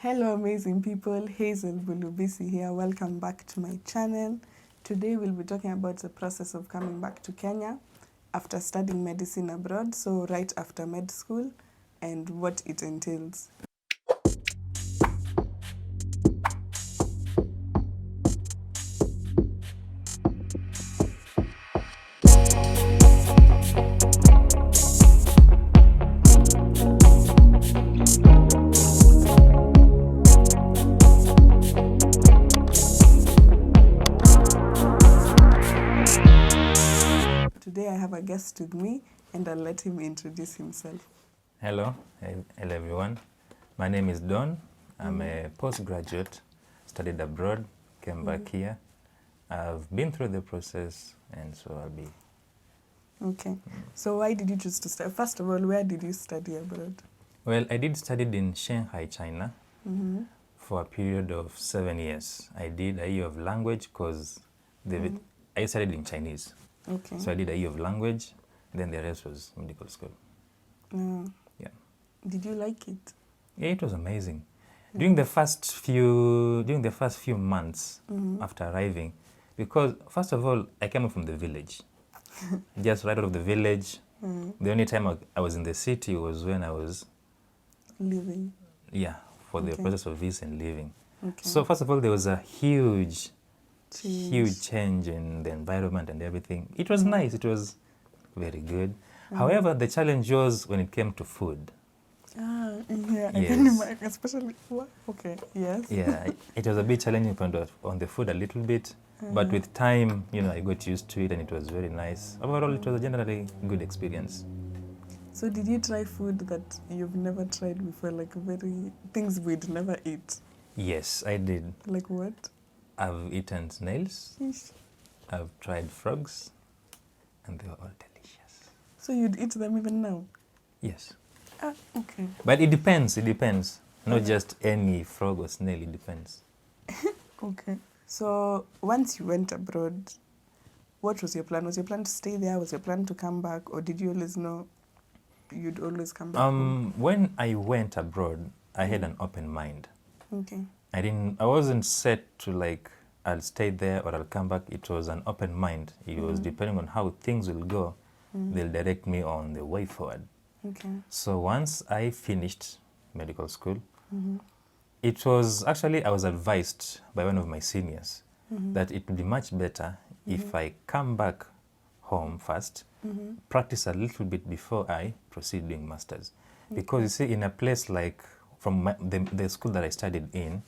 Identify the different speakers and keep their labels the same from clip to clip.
Speaker 1: Hello amazing people, Hazel Bulubisi here. Welcome back to my channel. Today we'll be talking about the process of coming back to Kenya after studying medicine abroad, so right after med school, and what it entails. Today I have a guest with me and I'll let him introduce himself.
Speaker 2: Hello everyone. My name is Don. I'm a postgraduate, studied abroad, came back here. I've been through the process and so I'll be...
Speaker 1: Okay, so why did you choose to study? First of all, where did you study abroad?
Speaker 2: Well, I did study in Shanghai, China for a period of 7 years. I did a year of language because I studied in Chinese.
Speaker 1: Okay.
Speaker 2: So I did a year of language, then the rest was medical school. Yeah.
Speaker 1: Did you like it?
Speaker 2: Yeah, it was amazing. During the first few months after arriving, because first of all, I came from the village, just right out of the village. The only time I was in the city was when I was
Speaker 1: Living.
Speaker 2: Yeah, for the process of visa and living.
Speaker 1: Okay.
Speaker 2: So first of all, there was a huge change in the environment and everything. It was nice. It was very good. However, the challenge was when it came to food.
Speaker 1: Yeah, I
Speaker 2: Yes.
Speaker 1: can imagine, especially, okay, yes.
Speaker 2: Yeah, it was a bit challenging on the food a little bit, but with time, I got used to it and it was very nice. Overall, it was a generally good experience.
Speaker 1: So did you try food that you've never tried before, like things we'd never eat?
Speaker 2: Yes, I did.
Speaker 1: Like what?
Speaker 2: I've eaten snails,
Speaker 1: Fish.
Speaker 2: I've tried frogs, and they were all delicious.
Speaker 1: So you'd eat them even now?
Speaker 2: Yes.
Speaker 1: Ah, okay.
Speaker 2: But it depends. Not just any frog or snail, it depends.
Speaker 1: Okay. So once you went abroad, what was your plan? Was your plan to stay there? Was your plan to come back? Or did you always know you'd always come back home?
Speaker 2: When I went abroad, I had an open mind.
Speaker 1: Okay.
Speaker 2: I wasn't set to I'll stay there or I'll come back. It was an open mind. It was depending on how things will go, they'll direct me on the way forward.
Speaker 1: Okay.
Speaker 2: So once I finished medical school, it was actually, I was advised by one of my seniors that it would be much better if I come back home first, practice a little bit before I proceed doing masters. Because you see, in a place like from the school that I studied in,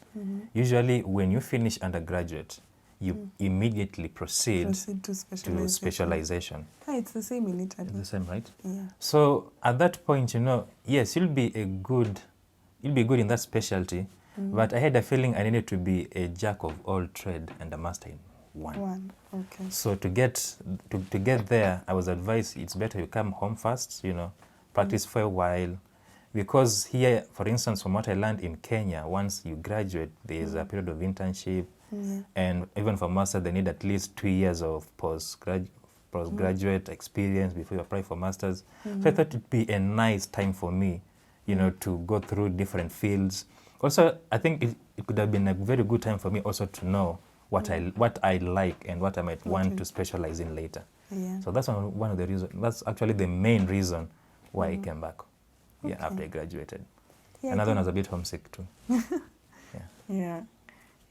Speaker 2: usually when you finish undergraduate, you immediately proceed
Speaker 1: to
Speaker 2: specialization.
Speaker 1: Ah, it's the same in Italy.
Speaker 2: It's the same, right?
Speaker 1: Yeah.
Speaker 2: So at that point, yes, you'll be good in that specialty, but I had a feeling I needed to be a jack of all trade and a master in one.
Speaker 1: Okay.
Speaker 2: So to get there, I was advised it's better you come home first, practice for a while. Because here, for instance, from what I learned in Kenya, once you graduate, there is a period of internship, and even for master, they need at least 2 years of postgraduate experience before you apply for masters. So I thought it'd be a nice time for me, to go through different fields. Also, I think it could have been a very good time for me also to know what I like and what I might want to specialize in later.
Speaker 1: Yeah.
Speaker 2: So that's one of the reasons. That's actually the main reason why I came back. Yeah, after I graduated.
Speaker 1: Yeah,
Speaker 2: Another one was a bit homesick too.
Speaker 1: Yeah,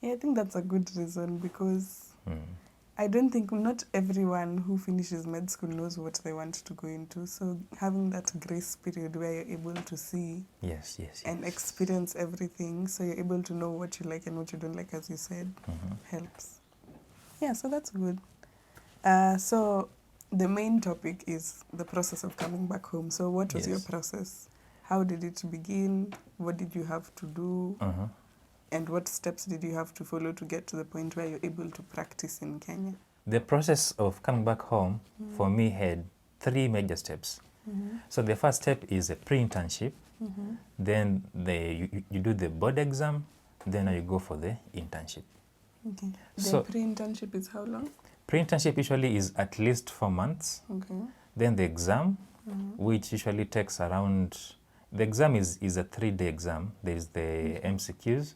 Speaker 1: I think that's a good reason because I don't think not everyone who finishes med school knows what they want to go into. So having that grace period where you're able to see and experience everything, so you're able to know what you like and what you don't like, as you said, helps. Yeah, so that's good. So the main topic is the process of coming back home. So what was your process? How did it begin? What did you have to do? And what steps did you have to follow to get to the point where you're able to practice in Kenya?
Speaker 2: The process of coming back home for me had 3 major steps. So the first step is a pre-internship. Then you do the board exam. Then you go for the internship.
Speaker 1: Okay. The pre-internship is how long?
Speaker 2: Pre-internship usually is at least 4 months.
Speaker 1: Okay.
Speaker 2: Then the exam, which usually takes around The exam is a 3-day exam. There's the MCQs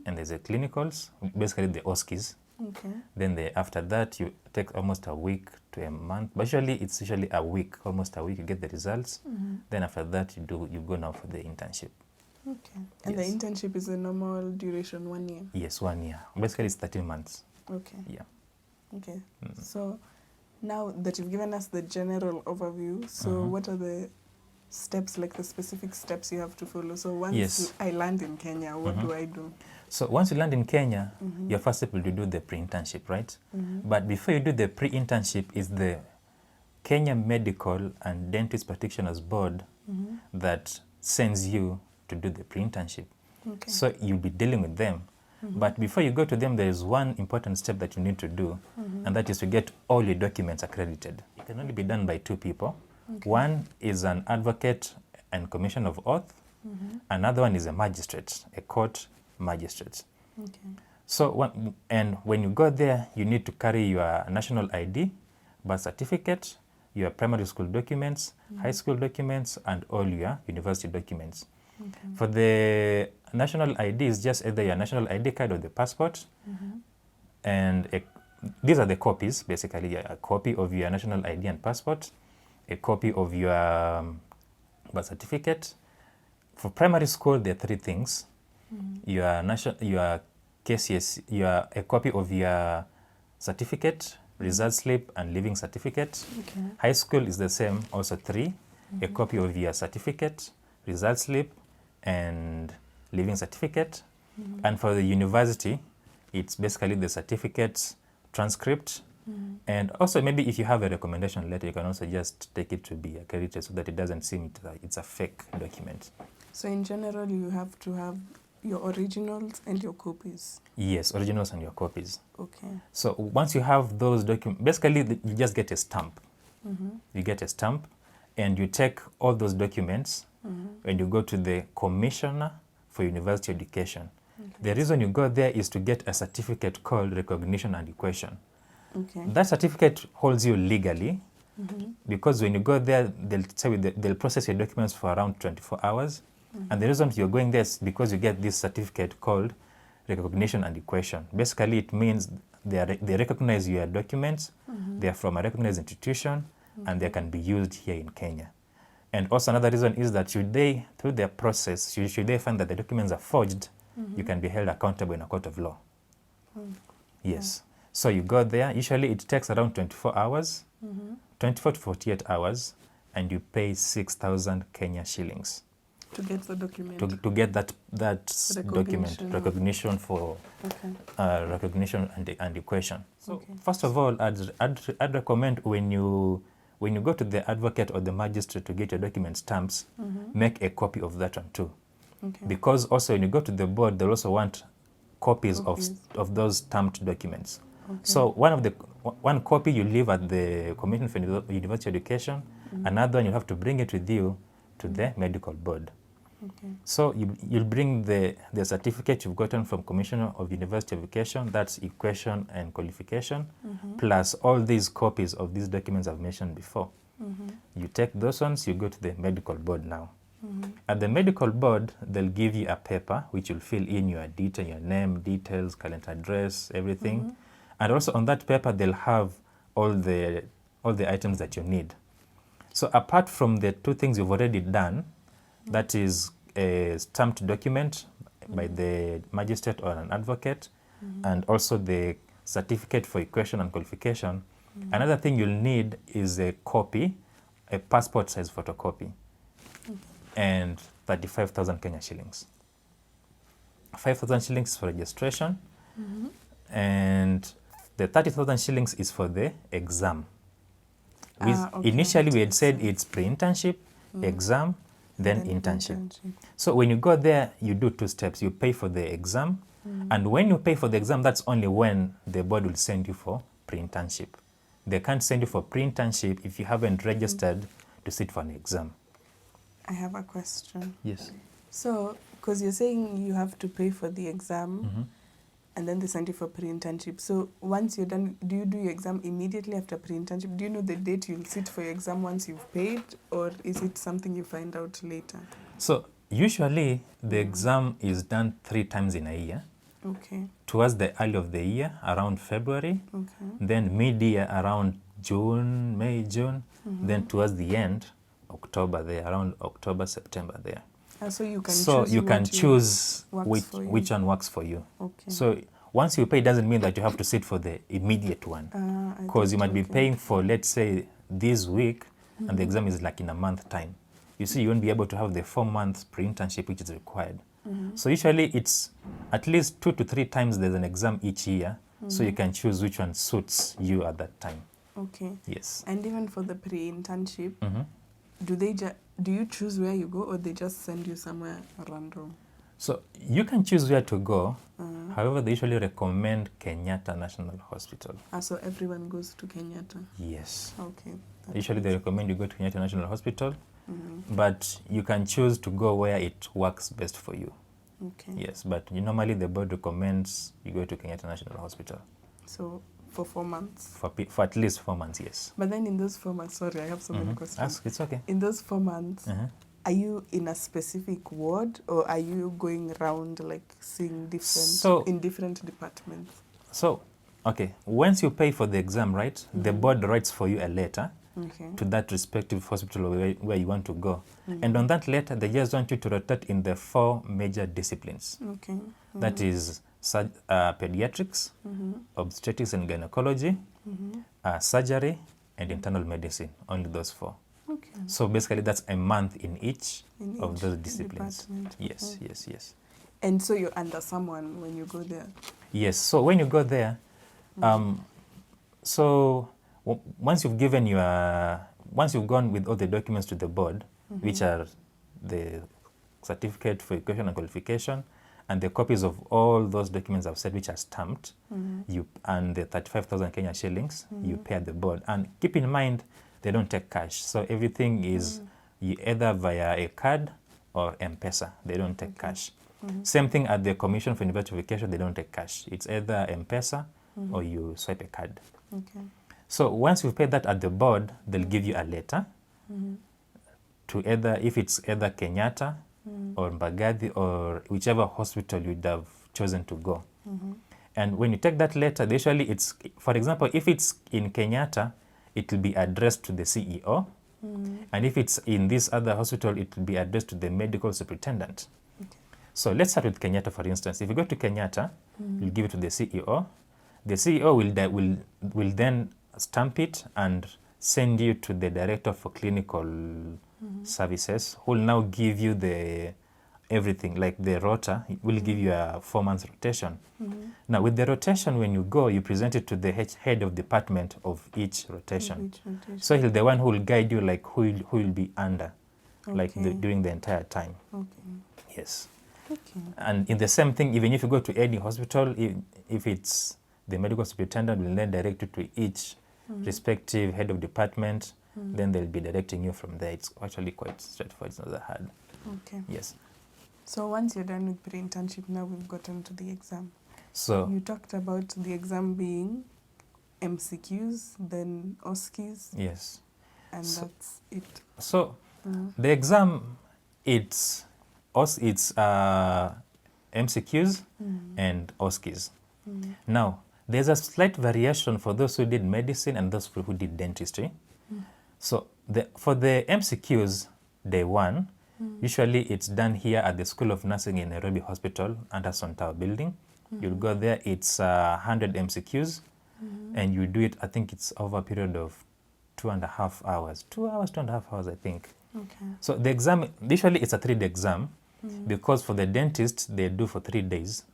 Speaker 2: and there's the clinicals, basically the OSCEs.
Speaker 1: Okay.
Speaker 2: Then after that, you take almost a week to a month. But it's usually a week, almost a week, you get the results. Then after that, you go now for the internship.
Speaker 1: Okay. And
Speaker 2: Yes.
Speaker 1: the internship is a normal duration, 1 year?
Speaker 2: Yes, 1 year. Basically, it's 13 months.
Speaker 1: Okay.
Speaker 2: Yeah.
Speaker 1: Okay. So now that you've given us the general overview, so what are the steps, like the specific steps you have to follow? So once I land in Kenya, what do I do?
Speaker 2: So once you land in Kenya, you're first able to do the pre-internship, right? But before you do the pre-internship, is the Kenya Medical and Dentist Practitioners Board that sends you to do the pre-internship.
Speaker 1: Okay.
Speaker 2: So you'll be dealing with them. But before you go to them, there is one important step that you need to do, and that is to get all your documents accredited. It can only be done by 2 people. Okay. One is an advocate and commission of oath. Another one is a magistrate, a court magistrate.
Speaker 1: Okay.
Speaker 2: So when you go there, you need to carry your national ID, birth certificate, your primary school documents, high school documents, and all your university documents. Okay. For the national ID, is just either your national ID card or the passport. And these are the copies, basically. A copy of your national ID and passport, a copy of your birth certificate. For primary school, there are 3 things. Your KCSE, a copy of your certificate, result slip, and leaving certificate. Okay. High school is the same, also 3. A copy of your certificate, result slip, and leaving certificate. And for the university, it's basically the certificates, transcript, and also maybe if you have a recommendation letter, you can also just take it to be accredited so that it doesn't seem it's a fake document.
Speaker 1: So in general, you have to have your originals and your copies?
Speaker 2: Yes, originals and your copies.
Speaker 1: Okay.
Speaker 2: So once you have those documents, basically you just get a stamp. You get a stamp and you take all those documents and you go to the Commissioner for University Education. Okay. The reason you go there is to get a certificate called Recognition and Equation. Okay. That certificate holds you legally because when you go there, they'll process your documents for around 24 hours. And the reason you're going there is because you get this certificate called Recognition and Equation. Basically, it means they recognize your documents, they are from a recognized institution, and they can be used here in Kenya. And also another reason is that through their process, should they find that the documents are forged, you can be held accountable in a court of law. Yes. So you go there. Usually it takes around 24 hours, 24 to 48 hours, and you pay 6,000 Kenya shillings.
Speaker 1: To get the document?
Speaker 2: To get that document, recognition for recognition and equation. So first of all, I'd recommend when you go to the advocate or the magistrate to get your document stamps, make a copy of that one too. Okay. Because also when you go to the board, they'll also want copies of those stamped documents. Okay. So one copy you leave at the Commission for University Education, another one you have to bring it with you to the medical board. Okay. So you'll bring the certificate you've gotten from Commissioner of University Education, that's equation and qualification, plus all these copies of these documents I've mentioned before. You take those ones, you go to the medical board now. At the medical board, they'll give you a paper which you'll fill in your detail, your name, details, current address, everything. And also on that paper, they'll have all the items that you need. So apart from the 2 things you've already done, that is a stamped document by the magistrate or an advocate, and also the certificate for equation and qualification. Another thing you'll need is a copy, a passport size photocopy, and 35,000 Kenya shillings. 5,000 shillings for registration, and the 30,000 shillings is for the exam. Initially, we had said it's pre-internship, exam, then internship. So when you go there, you do 2 steps. You pay for the exam, and when you pay for the exam, that's only when the board will send you for pre-internship. They can't send you for pre-internship if you haven't registered to sit for an exam.
Speaker 1: I have a question.
Speaker 2: Yes.
Speaker 1: So, because you're saying you have to pay for the exam, and then they send you for pre-internship. So once you're done, do you do your exam immediately after pre-internship? Do you know the date you'll sit for your exam once you've paid, or is it something you find out later?
Speaker 2: So usually the exam is done 3 times in a year.
Speaker 1: Okay.
Speaker 2: Towards the early of the year, around February.
Speaker 1: Okay.
Speaker 2: Then mid-year, around June, May, June. Then towards the end, October there, around October, September there.
Speaker 1: So you can
Speaker 2: so
Speaker 1: choose
Speaker 2: you can choose which one works for you.
Speaker 1: Okay.
Speaker 2: So once you pay, it doesn't mean that you have to sit for the immediate one. Because you might be paying for, let's say, this week, and the exam is like in a month time. You see, you won't be able to have the 4 months pre-internship which is required. So usually it's at least 2 to 3 times there's an exam each year, so you can choose which one suits you at that time.
Speaker 1: Okay.
Speaker 2: Yes.
Speaker 1: And even for the pre-internship, do you choose where you go, or they just send you somewhere random?
Speaker 2: So you can choose where to go. However, they usually recommend Kenyatta National Hospital.
Speaker 1: So everyone goes to Kenyatta?
Speaker 2: Yes.
Speaker 1: Okay.
Speaker 2: Usually they recommend you go to Kenyatta National Hospital, but you can choose to go where it works best for you.
Speaker 1: Okay.
Speaker 2: Yes, but normally the board recommends you go to Kenyatta National Hospital.
Speaker 1: So for 4 months?
Speaker 2: For at least 4 months, yes.
Speaker 1: But then in those 4 months, sorry, I have so many questions.
Speaker 2: Ask, it's okay.
Speaker 1: In those 4 months, are you in a specific ward, or are you going around like seeing in different departments?
Speaker 2: So, okay, once you pay for the exam, right, the board writes for you a letter to that respective hospital where you want to go. And on that letter, they just want you to rotate in the 4 major disciplines.
Speaker 1: Okay.
Speaker 2: That is pediatrics, obstetrics and gynecology, surgery, and internal medicine. Only those 4.
Speaker 1: Okay.
Speaker 2: So basically that's a month in each of those disciplines.
Speaker 1: Department.
Speaker 2: Yes,
Speaker 1: Okay.
Speaker 2: yes.
Speaker 1: And so you're under someone when you go there?
Speaker 2: Yes, so when you go there, once you've gone with all the documents to the board, which are the certificate for education and qualification, and the copies of all those documents I've said which are stamped, and the 35,000 Kenya shillings, you pay at the board. And keep in mind, they don't take cash. So everything is either via a card or M-Pesa. They don't take cash. Same thing at the Commission for University Education, they don't take cash. It's either M-Pesa or you swipe a card.
Speaker 1: Okay.
Speaker 2: So once you've paid that at the board, they'll give you a letter to if it's either Kenyatta or Mbagathi or whichever hospital you'd have chosen to go. And when you take that letter, usually for example, if it's in Kenyatta, it will be addressed to the CEO. And if it's in this other hospital, it will be addressed to the medical superintendent. Okay. So let's start with Kenyatta, for instance. If you go to Kenyatta, you'll give it to the CEO. The CEO will then stamp it and send you to the director for clinical services, who will now give you everything, like the rota. It will give you a 4 months rotation. Now with the rotation, when you go, you present it to the head of department of each rotation. So he's the one who will guide you, like who will be under, like during the entire time. Okay. Yes. Okay. And in the same thing, even if you go to any hospital, if it's the medical superintendent will then direct you to each respective head of department, then they'll be directing you from there. It's actually quite straightforward. It's not that hard. Okay. Yes.
Speaker 1: So once you're done with pre-internship, now we've gotten to the exam.
Speaker 2: So
Speaker 1: you talked about the exam being MCQs, then OSCEs.
Speaker 2: Yes.
Speaker 1: And that's it.
Speaker 2: So the exam, it's MCQs and OSCEs. Now, there's a slight variation for those who did medicine and those who did dentistry. So for the MCQs, day 1, usually it's done here at the School of Nursing in Nairobi Hospital under Tower building. You'll go there, it's 100 MCQs, and you do it, I think it's over a period of 2.5 hours. 2 hours, 2.5 hours, I think. Okay. So the exam, usually it's a 3-day exam, because for the dentist, they do for 3 days.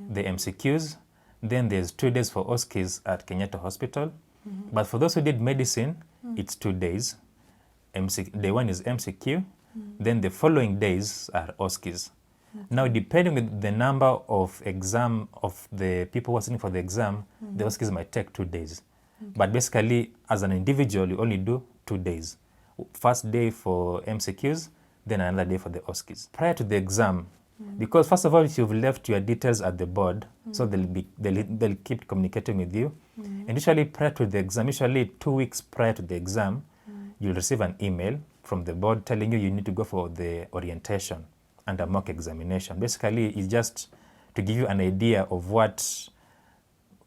Speaker 2: The MCQs, then there's 2 days for OSCEs at Kenyatta Hospital. But for those who did medicine, it's 2 days. Day 1 is MCQ, then the following days are OSCEs. Now, depending on the number of the people who are sitting for the exam, the OSCEs might take 2 days. But basically, as an individual, you only do 2 days. First day for MCQs, then another day for the OSCEs. Prior to the exam, because first of all, you've left your details at the board, so they'll keep communicating with you. And usually prior to the exam, usually 2 weeks prior to the exam, you'll receive an email from the board telling you need to go for the orientation and a mock examination. Basically, it's just to give you an idea of what.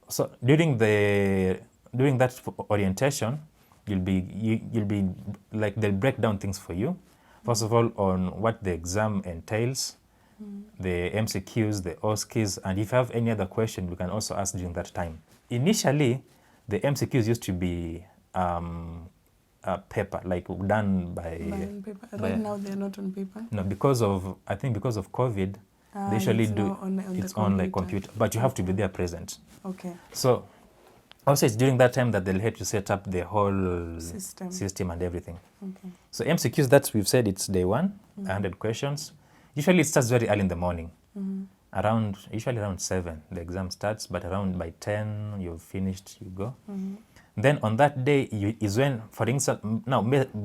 Speaker 2: So during that orientation, you'll be like they'll break down things for you. First of all, on what the exam entails, the MCQs, the OSCEs, and if you have any other question, you can also ask during that time. Initially, the MCQs used to be paper, like done by
Speaker 1: paper. Right now, they're not on paper.
Speaker 2: No, because of COVID, they usually do it's on like computer, but you have to be there present.
Speaker 1: Okay.
Speaker 2: So also it's during that time that they'll help you set up the whole system and everything.
Speaker 1: Okay.
Speaker 2: So MCQs, that we've said it's day 1, 100 questions. Usually it starts very early in the morning. Usually around 7 the exam starts, but around by 10 you've finished, you go. Then on that day is when, for instance,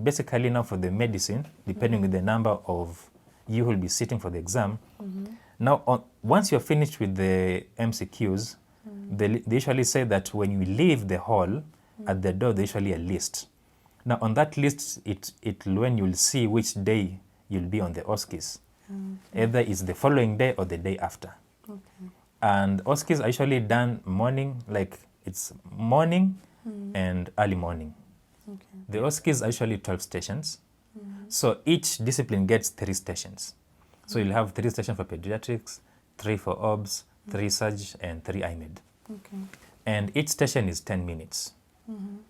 Speaker 2: basically now for the medicine, depending on the number of you will be sitting for the exam. Now once you're finished with the MCQs, they usually say that when you leave the hall, at the door, they usually a list. Now on that list, when you'll see which day you'll be on the OSCEs. Either it's the following day or the day after.
Speaker 1: Okay.
Speaker 2: And OSCEs are usually done morning, like it's morning and early morning.
Speaker 1: Okay.
Speaker 2: The OSCEs are usually 12 stations. So each discipline gets 3 stations. So you'll have 3 stations for pediatrics, 3 for OBS, 3 Surg, and 3 IMED.
Speaker 1: Okay.
Speaker 2: And each station is 10 minutes.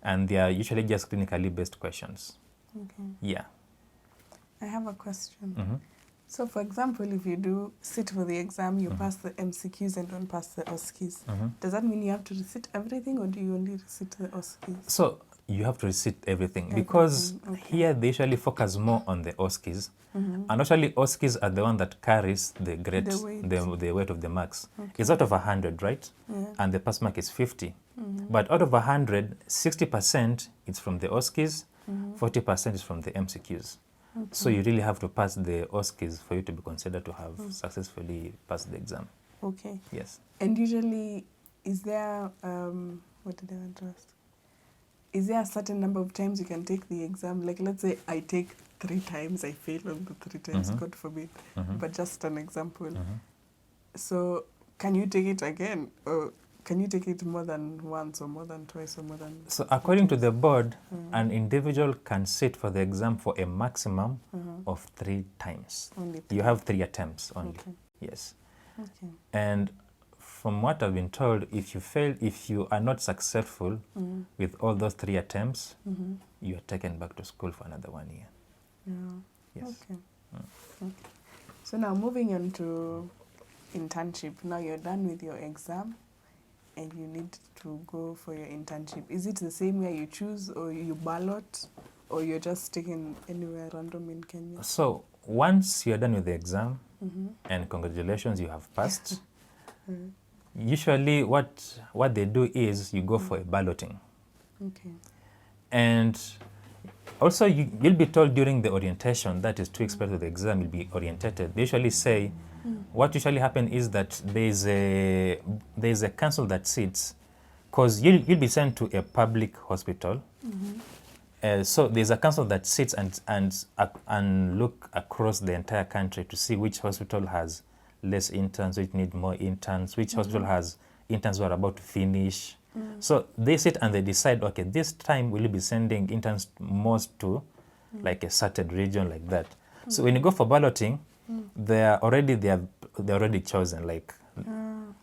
Speaker 2: And they are usually just clinically based questions.
Speaker 1: Okay.
Speaker 2: Yeah.
Speaker 1: I have a question. So, for example, if you do sit for the exam, you pass the MCQs and don't pass the OSCEs. Does that mean you have to recite everything, or do you only recite the OSCEs?
Speaker 2: So you have to recite everything because here they usually focus more on the OSCEs. And actually OSCEs are the one that carries the weight of the marks.
Speaker 1: Okay.
Speaker 2: It's out of 100, right?
Speaker 1: Yeah.
Speaker 2: And the pass mark is 50. But out of 100, 60% is from the OSCEs, 40% is from the MCQs. Okay. So you really have to pass the OSCEs for you to be considered to have successfully passed the exam.
Speaker 1: Okay.
Speaker 2: Yes.
Speaker 1: And usually, is there, what did I want to ask? Is there a certain number of times you can take the exam? Like, let's say I take 3 times, I fail on the 3 times, God forbid. But just an example. So, can you take it again? Or can you take it more than once or more than twice or more than...
Speaker 2: So according to the board, an individual can sit for the exam for a maximum of 3 times.
Speaker 1: Only 3.
Speaker 2: You have 3 attempts only.
Speaker 1: Okay.
Speaker 2: Yes.
Speaker 1: Okay.
Speaker 2: And from what I've been told, if you are not successful with all those 3 attempts, you are taken back to school for another 1 year.
Speaker 1: Yeah.
Speaker 2: Yes.
Speaker 1: Okay. Okay. So now moving on to internship. Now you're done with your exam and you need to go for your internship. Is it the same way you choose, or you ballot, or you're just taken anywhere random in Kenya?
Speaker 2: So once you're done with the exam, and congratulations, you have passed, usually what they do is you go for a balloting.
Speaker 1: Okay.
Speaker 2: And also you'll be told during the orientation, that is 2 weeks prior to the exam, you'll be orientated. They usually say, what usually happens is that there's a council that sits, because you'll be sent to a public hospital. So there's a council that sits and look across the entire country to see which hospital has less interns, which need more interns, which hospital has interns who are about to finish. So they sit and they decide, okay, this time we'll be sending interns most to like a certain region like that. So when you go for balloting, they're already chosen, like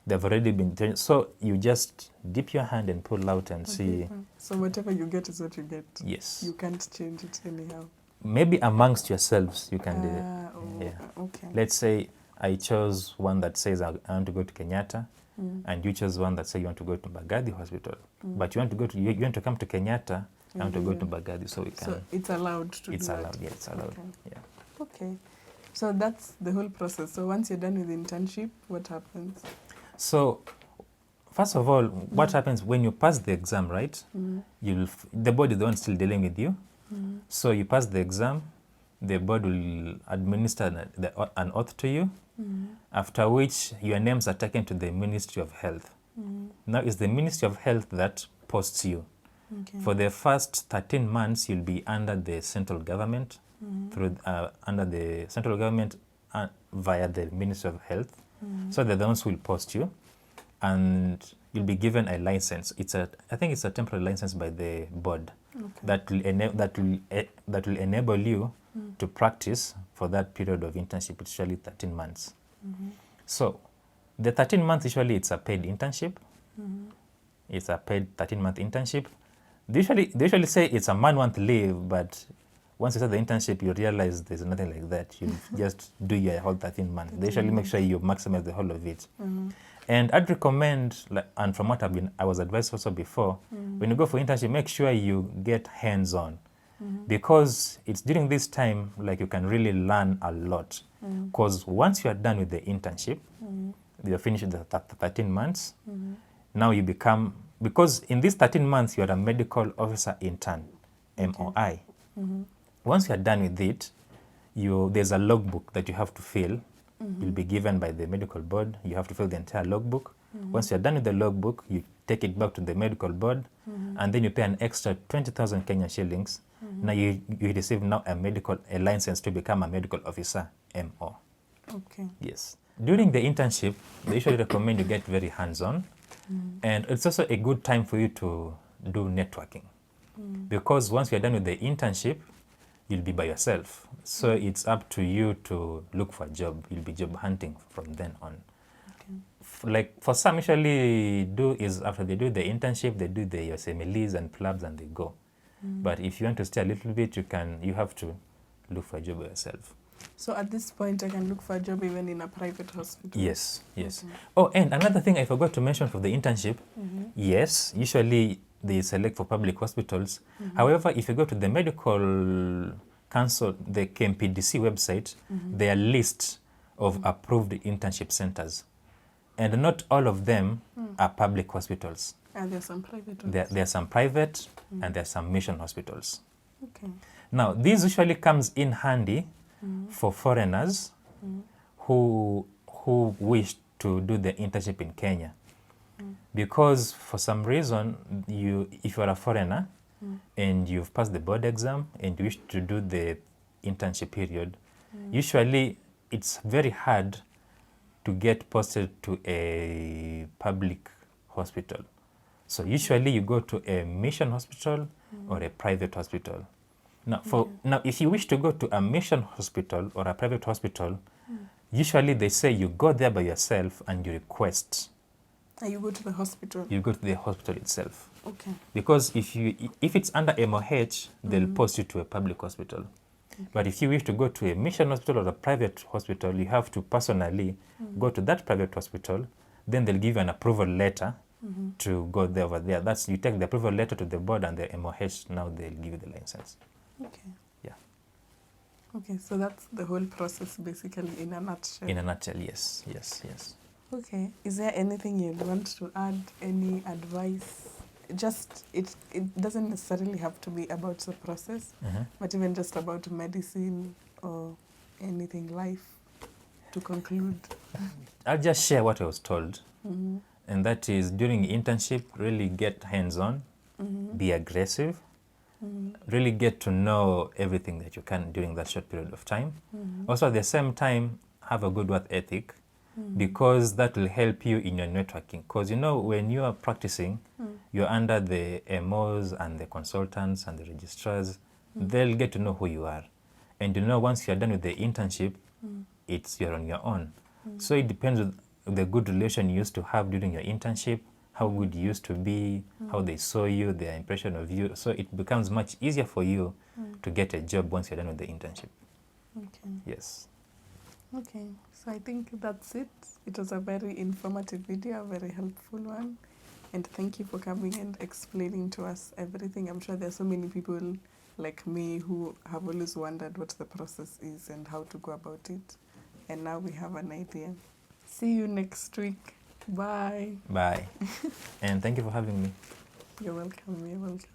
Speaker 2: they've already been chosen. So you just dip your hand and pull out and see.
Speaker 1: So whatever you get is what you get.
Speaker 2: Yes.
Speaker 1: You can't change it anyhow.
Speaker 2: Maybe amongst yourselves you can do it. Yeah.
Speaker 1: Okay.
Speaker 2: Let's say I chose one that says I want to go to Kenyatta, and you chose one that says you want to go to Mbagathi Hospital. But you want to come to Kenyatta, I want to go to Mbagathi, so we can.
Speaker 1: So it's allowed to do that?
Speaker 2: It's allowed, yeah, it's allowed.
Speaker 1: Okay.
Speaker 2: Yeah.
Speaker 1: Okay. So that's the whole process. So once you're done with the internship, what happens?
Speaker 2: So first of all, what happens when you pass the exam, right? The board is the one still dealing with you. So you pass the exam, the board will administer an oath to you, after which your names are taken to the Ministry of Health. Now it's the Ministry of Health that posts you.
Speaker 1: Okay.
Speaker 2: For the first 13 months, you'll be under the central government. through under the central government via the Ministry of Health. So they're the ones who will post you, and you'll be given a license. I think it's a temporary license by the board that will enable you to practice for that period of internship. It's usually 13 months. So the 13 months, usually it's a paid internship. It's a paid 13-month internship. They usually say it's a 1 month leave, but once you start the internship, you realize there's nothing like that. You just do your whole 13 months. They usually make sure you maximize the whole of it. And I'd recommend, and from what I was advised also before, when you go for internship, make sure you get hands-on. Because it's during this time, like, you can really learn a lot. Because once you are done with the internship, you're finished with the 13 months, now you become, because in these 13 months, you're a medical officer intern, MOI. Once you are done with it, there's a logbook that you have to fill. You'll be given by the medical board. You have to fill the entire logbook. Once you're done with the logbook, you take it back to the medical board, and then you pay an extra 20,000 Kenyan shillings. Now you receive now a license to become a medical officer, MO.
Speaker 1: Okay.
Speaker 2: Yes. During the internship, they usually recommend you get very hands-on, and it's also a good time for you to do networking. Because once you're done with the internship, you'll be by yourself. So it's up to you to look for a job. You'll be job hunting from then on. Like for some, usually do is after they do the internship, they do the USMLEs and PLABs and they go. But if you want to stay a little bit, you have to look for a job by yourself.
Speaker 1: So at this point, I can look for a job even in a private hospital?
Speaker 2: Yes, yes. Oh, and another thing I forgot to mention for the internship, yes, usually they select for public hospitals. However, if you go to the Medical Council, the KMPDC website, there are lists of approved internship centers. And not all of them are public hospitals.
Speaker 1: And there are some private ones?
Speaker 2: There are some private and there are some mission hospitals.
Speaker 1: Okay.
Speaker 2: Now, this usually comes in handy for foreigners who wish to do the internship in Kenya. Because for some reason, if you are a foreigner and you've passed the board exam and you wish to do the internship period, usually it's very hard to get posted to a public hospital. So usually you go to a mission hospital or a private hospital. Now, if you wish to go to a mission hospital or a private hospital, usually they say you go there by yourself and you request.
Speaker 1: And you go to the hospital?
Speaker 2: You go to the hospital itself.
Speaker 1: Okay.
Speaker 2: Because if it's under MOH, they'll post you to a public hospital. Okay. But if you wish to go to a mission hospital or a private hospital, you have to personally go to that private hospital. Then they'll give you an approval letter to go there over there. You take the approval letter to the board and the MOH, now they'll give you the license.
Speaker 1: Okay.
Speaker 2: Yeah.
Speaker 1: Okay, so that's the whole process basically in a nutshell.
Speaker 2: In a nutshell, yes, yes, yes.
Speaker 1: Okay. Is there anything you'd want to add? Any advice? Just, it doesn't necessarily have to be about the process, but even just about medicine or anything, life, to conclude.
Speaker 2: I'll just share what I was told. And that is, during internship, really get hands-on, be aggressive, really get to know everything that you can during that short period of time. Also, at the same time, have a good work ethic, because that will help you in your networking. Because, when you are practicing, you're under the MOs and the consultants and the registrars. They'll get to know who you are. And once you're done with the internship, you're on your own. So it depends on the good relation you used to have during your internship, how good you used to be, how they saw you, their impression of you. So it becomes much easier for you to get a job once you're done with the internship.
Speaker 1: Okay.
Speaker 2: Yes.
Speaker 1: Okay, so I think that's it. It was a very informative video, a very helpful one. And thank you for coming and explaining to us everything. I'm sure there's so many people like me who have always wondered what the process is and how to go about it. And now we have an idea. See you next week. Bye.
Speaker 2: Bye. And thank you for having me.
Speaker 1: You're welcome. You're welcome.